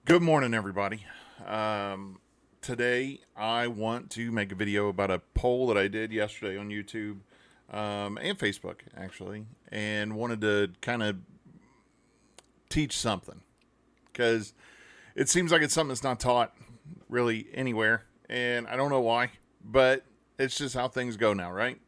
Good morning, everybody. Today, I want to make a video about a poll that I did yesterday on YouTube and Facebook, actually, and wanted to kind of teach something because it seems like it's something that's not taught really anywhere, and I don't know why, but it's just how things go now, right?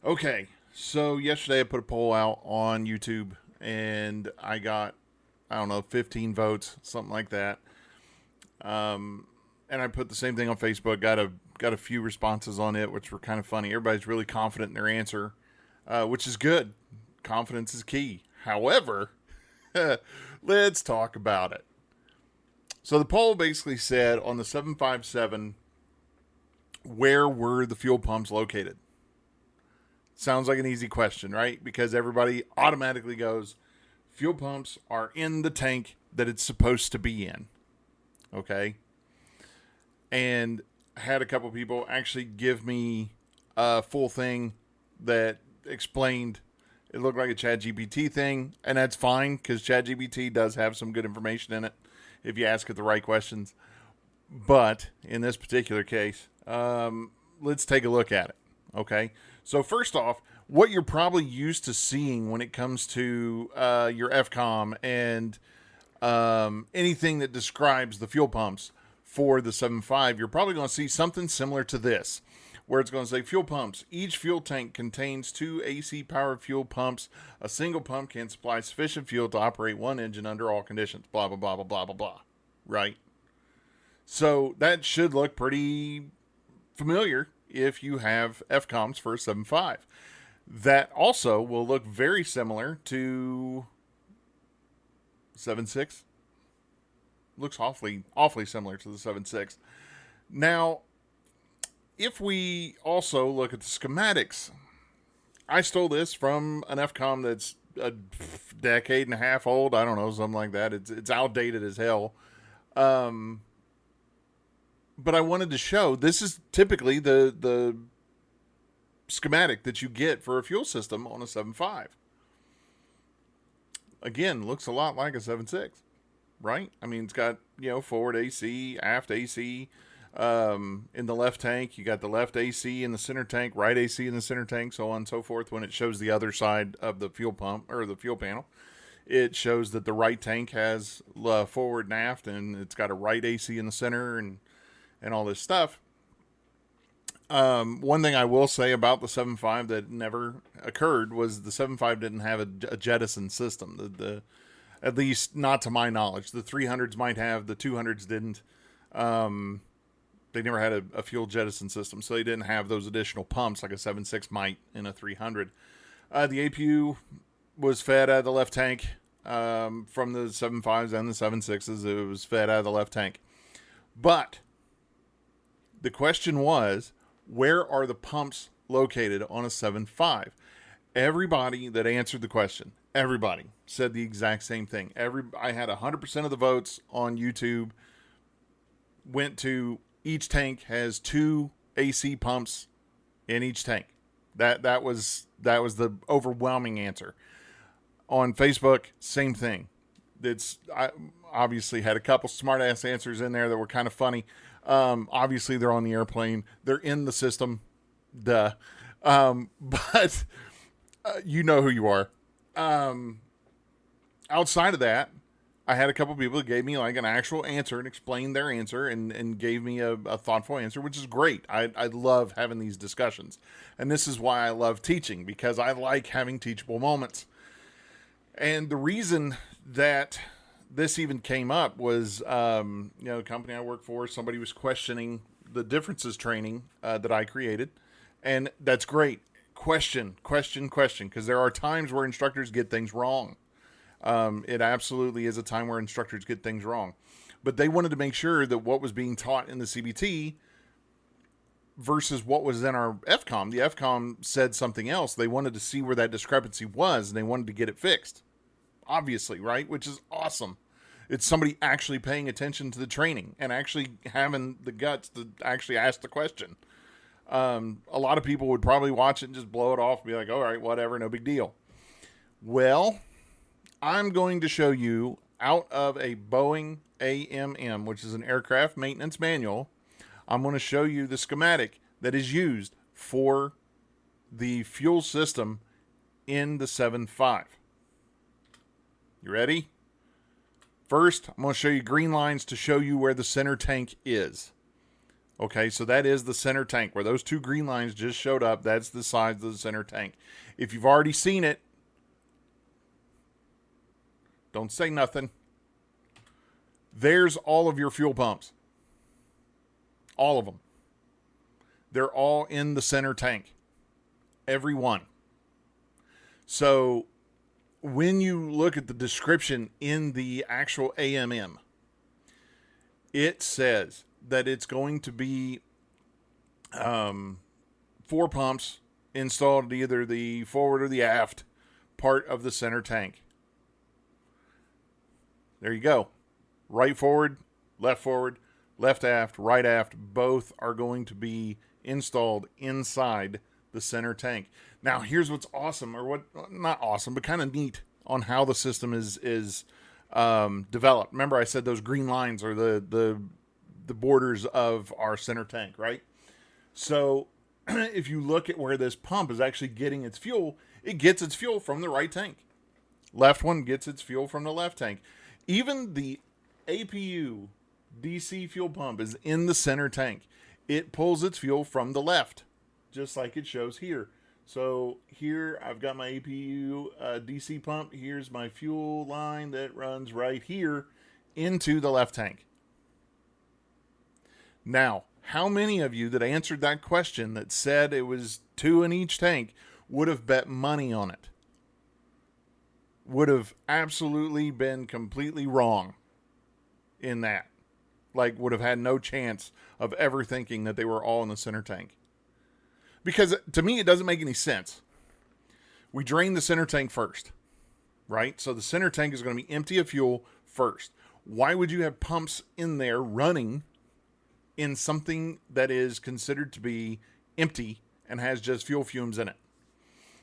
Okay, so yesterday I put a poll out on YouTube, and I got, I don't know, 15 votes, something like that. And I put the same thing on Facebook. Got a few responses on it, which were kind of funny. Everybody's really confident in their answer, which is good. Confidence is key. However, let's talk about it. So the poll basically said on the 757, where were the fuel pumps located? Sounds like an easy question, right? Because everybody automatically goes, fuel pumps are in the tank that it's supposed to be in. Okay. And I had a couple people actually give me a full thing that explained it looked like a ChatGPT thing, and that's fine because ChatGPT does have some good information in it if you ask it the right questions. But in this particular case, let's take a look at it. Okay. So first off, what you're probably used to seeing when it comes to your FCOM and anything that describes the fuel pumps for the 7.5, you're probably going to see something similar to this, where it's going to say fuel pumps. Each fuel tank contains two AC powered fuel pumps. A single pump can supply sufficient fuel to operate one engine under all conditions. Blah, blah, blah, blah, blah, blah, blah. Right? So that should look pretty familiar if you have FCOMs for a 7.5. That also will look very similar to 7.6. Looks awfully similar to the 7.6. Now, if we also look at the schematics, I stole this from an FCOM that's a decade and a half old. I don't know, something like that. It's outdated as hell. But I wanted to show this is typically the schematic that you get for a fuel system on a 7.5. Again, looks a lot like a 7.6, right? I mean, it's got, forward AC, aft AC. In the left tank, you got the left AC in the center tank, right AC in the center tank, so on and so forth. When it shows the other side of the fuel pump or the fuel panel, it shows that the right tank has forward and aft, and it's got a right AC in the center and all this stuff. One thing I will say about the 7.5 that never occurred was the 7.5 didn't have a jettison system. The at least not to my knowledge. The 300s might have, the 200s didn't. They never had a fuel jettison system, so they didn't have those additional pumps like a 7.6 might in a 300. The APU was fed out of the left tank from the 7.5s and the 7.6s. It was fed out of the left tank. But the question was, where are the pumps located on a 7.5? Everybody that answered the question, everybody said the exact same thing. I had 100% of the votes on YouTube went to each tank has two AC pumps in each tank. That was the overwhelming answer. On Facebook, same thing. I obviously had a couple smart ass answers in there that were kind of funny. Obviously they're on the airplane. They're in the system. Duh. But you know who you are. Outside of that, I had a couple people that gave me like an actual answer and explained their answer and gave me a thoughtful answer, which is great. I love having these discussions. And this is why I love teaching, because I like having teachable moments. And the reason that this even came up was, the company I work for, somebody was questioning the differences training that I created. And that's great. Question, because there are times where instructors get things wrong. It absolutely is a time where instructors get things wrong. But they wanted to make sure that what was being taught in the CBT versus what was in our FCOM. The FCOM said something else. They wanted to see where that discrepancy was, and they wanted to get it fixed. Obviously, right? Which is awesome. It's somebody actually paying attention to the training and actually having the guts to actually ask the question. A lot of people would probably watch it and just blow it off and be like, all right, whatever, no big deal. Well, I'm going to show you out of a Boeing AMM, which is an aircraft maintenance manual, I'm going to show you the schematic that is used for the fuel system in the 7.5. You ready? First, I'm going to show you green lines to show you where the center tank is. Okay, so that is the center tank. Where those two green lines just showed up, that's the size of the center tank. If you've already seen it, don't say nothing. There's all of your fuel pumps. All of them. They're all in the center tank. Every one. So when you look at the description in the actual AMM, it says that it's going to be 4 pumps installed at either the forward or the aft part of the center tank. There you go. Right forward, left aft, right aft, both are going to be installed inside the center tank. Now, here's what's awesome, or what, not awesome, but kind of neat on how the system is developed. Remember, I said those green lines are the borders of our center tank, right? So if you look at where this pump is actually getting its fuel, it gets its fuel from the right tank. Left one gets its fuel from the left tank. Even the APU DC fuel pump is in the center tank. It pulls its fuel from the left, just like it shows here. So here I've got my APU DC pump. Here's my fuel line that runs right here into the left tank. Now, how many of you that answered that question that said it was 2 in each tank would have bet money on it? Would have absolutely been completely wrong in that. Like, would have had no chance of ever thinking that they were all in the center tank. Because to me, it doesn't make any sense. We drain the center tank first, right? So the center tank is going to be empty of fuel first. Why would you have pumps in there running in something that is considered to be empty and has just fuel fumes in it?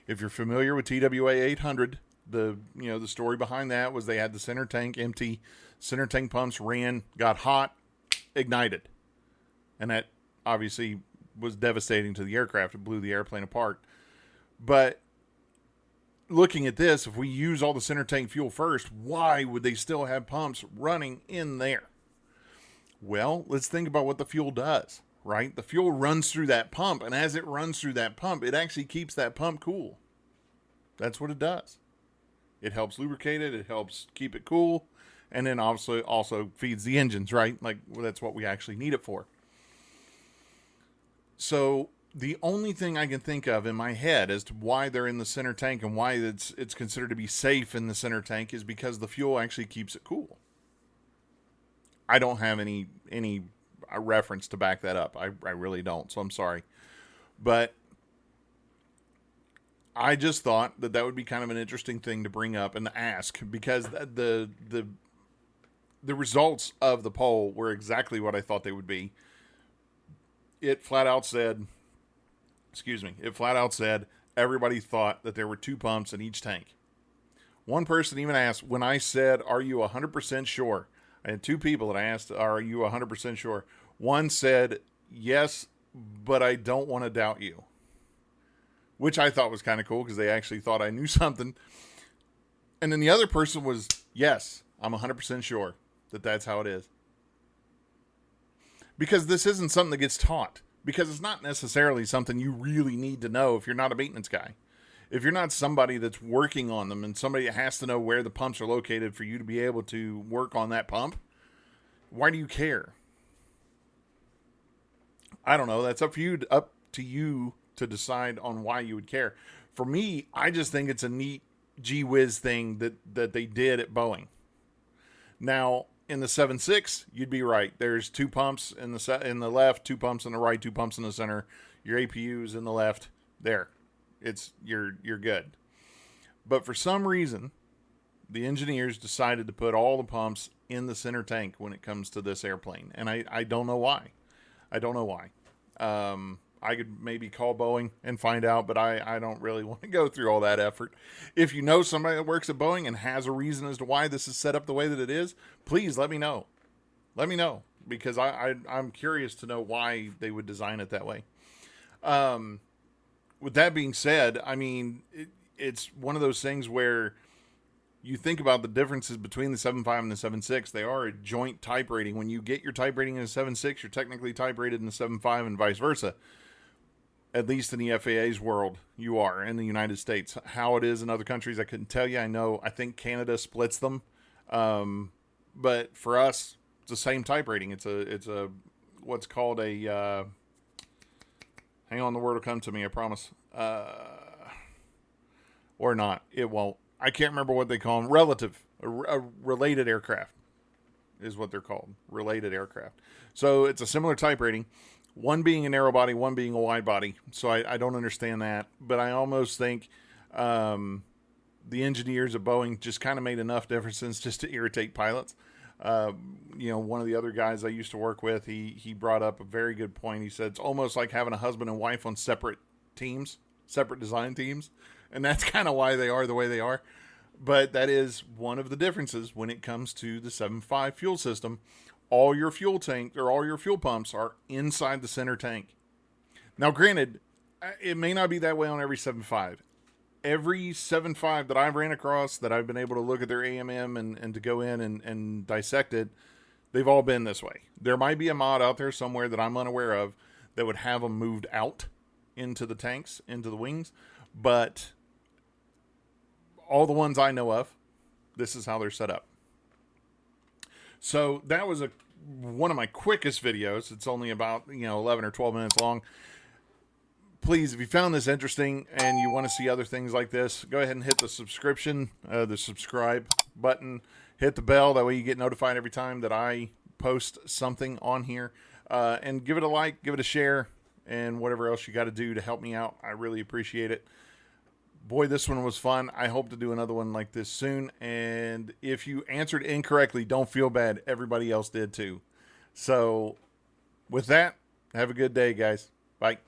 If you're familiar with TWA 800, the story behind that was they had the center tank empty, center tank pumps ran, got hot, ignited. And that obviously was devastating to the aircraft. It blew the airplane apart. But looking at this, if we use all the center tank fuel first, why would they still have pumps running in there? Well, let's think about what the fuel does, right? The fuel runs through that pump, and as it runs through that pump, it actually keeps that pump cool. That's what it does. It helps lubricate it. It helps keep it cool. And then obviously also feeds the engines, right? Like, well, that's what we actually need it for. So the only thing I can think of in my head as to why they're in the center tank and why it's considered to be safe in the center tank is because the fuel actually keeps it cool. I don't have any reference to back that up. I really don't, so I'm sorry. But I just thought that would be kind of an interesting thing to bring up and to ask, because the results of the poll were exactly what I thought they would be. It flat out said everybody thought that there were 2 pumps in each tank. One person even asked, when I said, "Are you 100% sure?" I had 2 people that I asked, "Are you 100% sure?" One said, "Yes, but I don't want to doubt you," which I thought was kind of cool because they actually thought I knew something. And then the other person was, "Yes, I'm 100% sure that that's how it is." Because this isn't something that gets taught. Because it's not necessarily something you really need to know if you're not a maintenance guy. If you're not somebody that's working on them and somebody that has to know where the pumps are located for you to be able to work on that pump, why do you care? I don't know. That's up to you to decide on why you would care. For me, I just think it's a neat gee whiz thing that they did at Boeing. Now, in the 7.6, you'd be right. There's 2 pumps in the left, 2 pumps in the right, 2 pumps in the center. Your APU's in the left. There, you're good. But for some reason, the engineers decided to put all the pumps in the center tank when it comes to this airplane, and I don't know why. I could maybe call Boeing and find out, but I don't really want to go through all that effort. If you know somebody that works at Boeing and has a reason as to why this is set up the way that it is, please let me know. Let me know, because I'm curious to know why they would design it that way. With that being said, I mean, it's one of those things where you think about the differences between the 7.5 and the 7.6. They are a joint type rating. When you get your type rating in a 7.6, you're technically type rated in the 7.5 and vice versa. At least in the FAA's world, you are in the United States. How it is in other countries, I couldn't tell you. I think Canada splits them. But for us, it's the same type rating. It's a what's called a hang on, the word will come to me, I promise. Or not. It won't. I can't remember what they call them. Relative. A related aircraft is what they're called. Related aircraft. So it's a similar type rating. One being a narrow body, one being a wide body. So I don't understand that. But I almost think the engineers of Boeing just kind of made enough differences just to irritate pilots. One of the other guys I used to work with, he brought up a very good point. He said it's almost like having a husband and wife on separate teams, separate design teams. And that's kind of why they are the way they are. But that is one of the differences when it comes to the 7.5 fuel system. All your fuel tank or all your fuel pumps are inside the center tank. Now, granted, it may not be that way on every 7.5. Every 7.5 that I've ran across that I've been able to look at their AMM and to go in and dissect it, they've all been this way. There might be a mod out there somewhere that I'm unaware of that would have them moved out into the tanks, into the wings. But all the ones I know of, this is how they're set up. So that was one of my quickest videos. It's only about 11 or 12 minutes long. Please, if you found this interesting and you want to see other things like this, go ahead and hit the subscribe button. Hit the bell. That way you get notified every time that I post something on here. And give it a like, give it a share, and whatever else you got to do to help me out. I really appreciate it. Boy, this one was fun. I hope to do another one like this soon. And if you answered incorrectly, don't feel bad. Everybody else did too. So with that, have a good day, guys. Bye.